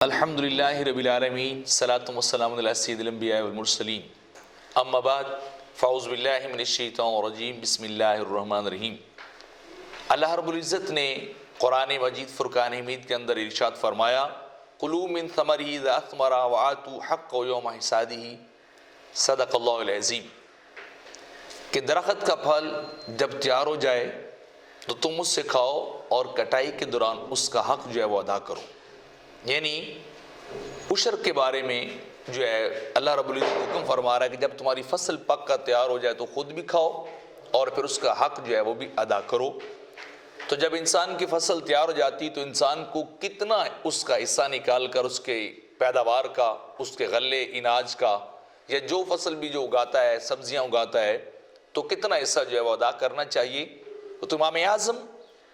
الحمد للہ رب العالمین صلاۃ والسلام علی سید الانبیاء والمرسلین اما بعد فاعوذ باللہ من الشیطان الرجیم بسم اللہ الرحمن الرحیم۔ اللہ رب العزت نے قرآن مجید فرقان حمید کے اندر ارشاد فرمایا کلوا من ثمرہ اذا اثمر وآتوا حقہ یوم حصادہ، صدق اللہ العظیم، کہ درخت کا پھل جب تیار ہو جائے تو تم اس سے کھاؤ اور کٹائی کے دوران اس کا حق جو ہے وہ ادا کرو۔ یعنی عشر کے بارے میں جو ہے اللہ رب العزت حکم فرما رہا ہے کہ جب تمہاری فصل پک کر تیار ہو جائے تو خود بھی کھاؤ اور پھر اس کا حق جو ہے وہ بھی ادا کرو۔ تو جب انسان کی فصل تیار ہو جاتی تو انسان کو کتنا اس کا حصہ نکال کر اس کے پیداوار کا، اس کے غلے اناج کا، یا جو فصل بھی جو اگاتا ہے، سبزیاں اگاتا ہے، تو کتنا حصہ جو ہے وہ ادا کرنا چاہیے۔ تو امام اعظم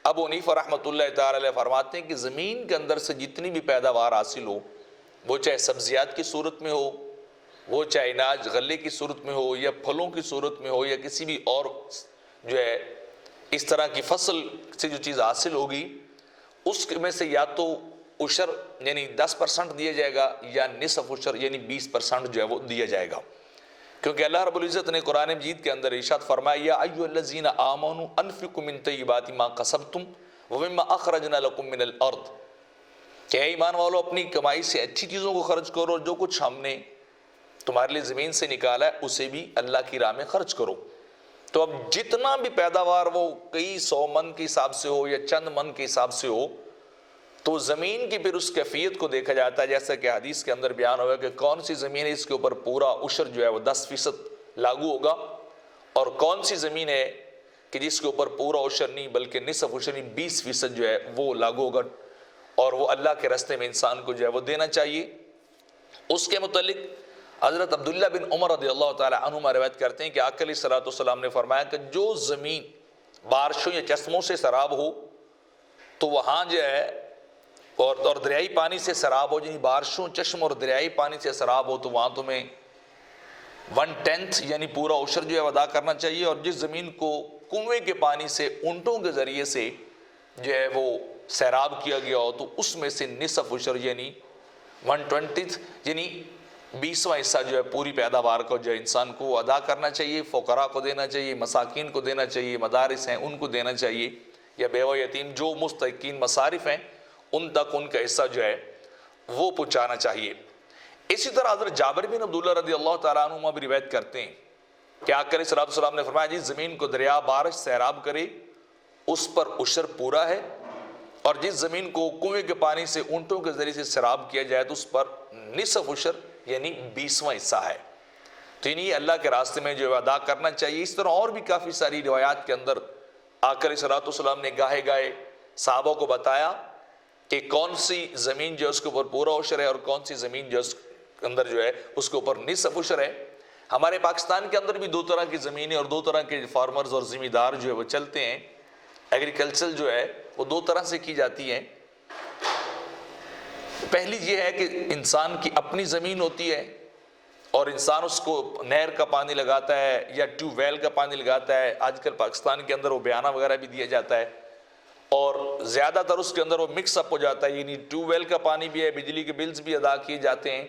ابو حنیفہ رحمۃ اللہ تعالی علیہ فرماتے ہیں کہ زمین کے اندر سے جتنی بھی پیداوار حاصل ہو، وہ چاہے سبزیات کی صورت میں ہو، وہ چاہے اناج غلے کی صورت میں ہو، یا پھلوں کی صورت میں ہو، یا کسی بھی اور جو ہے اس طرح کی فصل سے جو چیز حاصل ہوگی، اس میں سے یا تو عشر یعنی 10% دیا جائے گا، یا نصف عشر یعنی 20% جو ہے وہ دیا جائے گا۔ کیونکہ اللہ رب العزت نے قرآن مجید کے اندر ارشاد فرمایا یا ایھا الذین آمنوا انفقوا من طیبات ما کسبتم ومما اخرجنا لکم من الارض، کہ اے ایمان والو اپنی کمائی سے اچھی چیزوں کو خرچ کرو، جو کچھ ہم نے تمہارے لیے زمین سے نکالا ہے اسے بھی اللہ کی راہ میں خرچ کرو۔ تو اب جتنا بھی پیداوار وہ کئی 100 من کے حساب سے ہو یا چند من کے حساب سے ہو، تو زمین کی پھر اس کیفیت کو دیکھا جاتا ہے، جیسا کہ حدیث کے اندر بیان ہوا کہ کون سی زمین ہے اس کے اوپر پورا عشر جو ہے وہ 10% لاگو ہوگا، اور کون سی زمین ہے کہ جس کے اوپر پورا عشر نہیں بلکہ نصف عشر نہیں 20% جو ہے وہ لاگو ہوگا، اور وہ اللہ کے راستے میں انسان کو جو ہے وہ دینا چاہیے۔ اس کے متعلق حضرت عبداللہ بن عمر رضی اللہ تعالی عنہما روایت کرتے ہیں کہ آقا علیہ الصلوۃ والسلام نے فرمایا کہ جو زمین بارشوں یا چشموں سے سراب ہو تو وہاں جو ہے اور دریائی پانی سے سراب ہو، یعنی بارشوں چشم اور دریائی پانی سے سراب ہو، تو وہاں تمہیں 1/10 یعنی پورا عشر جو ہے ادا کرنا چاہیے۔ اور جس زمین کو کنویں کے پانی سے اونٹوں کے ذریعے سے جو ہے وہ سیراب کیا گیا ہو تو اس میں سے نصف عشر یعنی 1/20 یعنی 20واں حصہ جو ہے پوری پیداوار کو جو ہے انسان کو ادا کرنا چاہیے، فقراء کو دینا چاہیے، مساکین کو دینا چاہیے، مدارس ہیں ان کو دینا چاہیے، یا بیوہ یتیم جو مستحقین مصارف ہیں ان تک ان کا حصہ جو ہے وہ پہنچانا چاہیے۔ اسی طرح حضرت جابر بن عبداللہ رضی اللہ تعالیٰ عنہما بھی روایت کرتے ہیں کہ آقا علیہ السلام نے فرمایا جس زمین کو دریا بارش سیراب کرے اس پر عشر پورا ہے، اور جس زمین کو کنویں کے پانی سے اونٹوں کے ذریعے سے سیراب کیا جائے تو اس پر نصف عشر یعنی 20واں حصہ ہے۔ تو یعنی اللہ کے راستے میں جو ادا کرنا چاہیے۔ اس طرح اور بھی کافی ساری روایات کے اندر آقا علیہ السلام نے گاہے گاہے صحابہ کو بتایا کہ کون سی زمین جو ہے اس کے اوپر پورا عشر ہے اور کون سی زمین جو اس کے اندر جو ہے اس کے اوپر نصف عشر ہے۔ ہمارے پاکستان کے اندر بھی دو طرح کی زمینیں اور دو طرح کے فارمرز اور ذمہ دار جو ہے وہ چلتے ہیں۔ ایگریکلچر جو ہے وہ دو طرح سے کی جاتی ہے۔ پہلی یہ ہے کہ انسان کی اپنی زمین ہوتی ہے اور انسان اس کو نہر کا پانی لگاتا ہے یا ٹیوب ویل کا پانی لگاتا ہے۔ آج کل پاکستان کے اندر وہ بیانہ وغیرہ بھی دیا جاتا ہے، اور زیادہ تر اس کے اندر وہ مکس اپ ہو جاتا ہے، یعنی ٹیوب ویل کا پانی بھی ہے، بجلی کے بلز بھی ادا کیے جاتے ہیں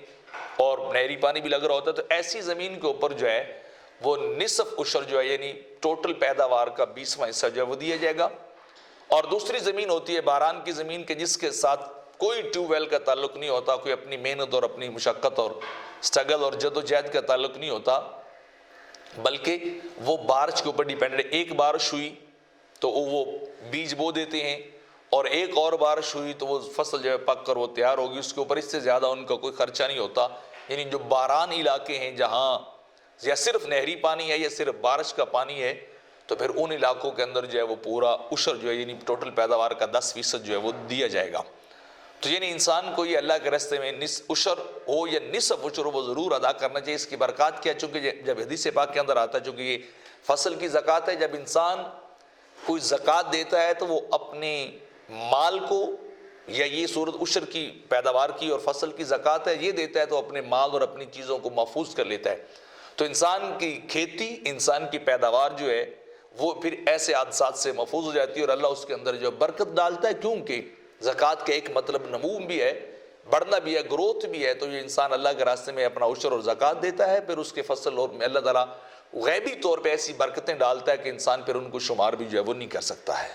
اور نہری پانی بھی لگ رہا ہوتا ہے۔ تو ایسی زمین کے اوپر جو ہے وہ نصف عشر جو ہے یعنی ٹوٹل پیداوار کا 20واں حصہ جو ہے وہ دیا جائے گا۔ اور دوسری زمین ہوتی ہے باران کی زمین کے جس کے ساتھ کوئی ٹیوب ویل کا تعلق نہیں ہوتا، کوئی اپنی محنت اور اپنی مشقت اور سٹرگل اور جدوجہد کا تعلق نہیں ہوتا، بلکہ وہ بارش کے اوپر ڈیپینڈ ہے۔ ایک بارش ہوئی تو وہ بیج بو دیتے ہیں، اور ایک اور بارش ہوئی تو وہ فصل جو ہے پک کر وہ تیار ہوگی، اس کے اوپر اس سے زیادہ ان کا کوئی خرچہ نہیں ہوتا۔ یعنی جو باران علاقے ہیں جہاں یا صرف نہری پانی ہے یا صرف بارش کا پانی ہے، تو پھر ان علاقوں کے اندر جو ہے وہ پورا عشر جو ہے یعنی ٹوٹل پیداوار کا 10% جو ہے وہ دیا جائے گا۔ تو یعنی انسان کو یہ اللہ کے راستے میں نصف عشر ہو یا نصف عشر وہ ضرور ادا کرنا چاہیے۔ اس کی برکات کیا؟ چونکہ جب حدیث پاک کے اندر آتا ہے چونکہ یہ فصل کی زکوٰۃ ہے، جب انسان کوئی زکوٰۃ دیتا ہے تو وہ اپنے مال کو، یا یہ صورت عشر کی پیداوار کی اور فصل کی زکوٰۃ ہے یہ دیتا ہے، تو اپنے مال اور اپنی چیزوں کو محفوظ کر لیتا ہے۔ تو انسان کی کھیتی، انسان کی پیداوار جو ہے وہ پھر ایسے حادثات سے محفوظ ہو جاتی ہے، اور اللہ اس کے اندر جو برکت ڈالتا ہے، کیونکہ زکوٰۃ کا ایک مطلب نمو بھی ہے بڑھنا بھی ہے، گروتھ بھی ہے، تو یہ انسان اللہ کے راستے میں اپنا عشر اور زکوٰۃ دیتا ہے، پھر اس کے فصل اور اللہ تعالیٰ غیبی طور پہ ایسی برکتیں ڈالتا ہے کہ انسان پھر ان کو شمار بھی جو ہے وہ نہیں کر سکتا ہے۔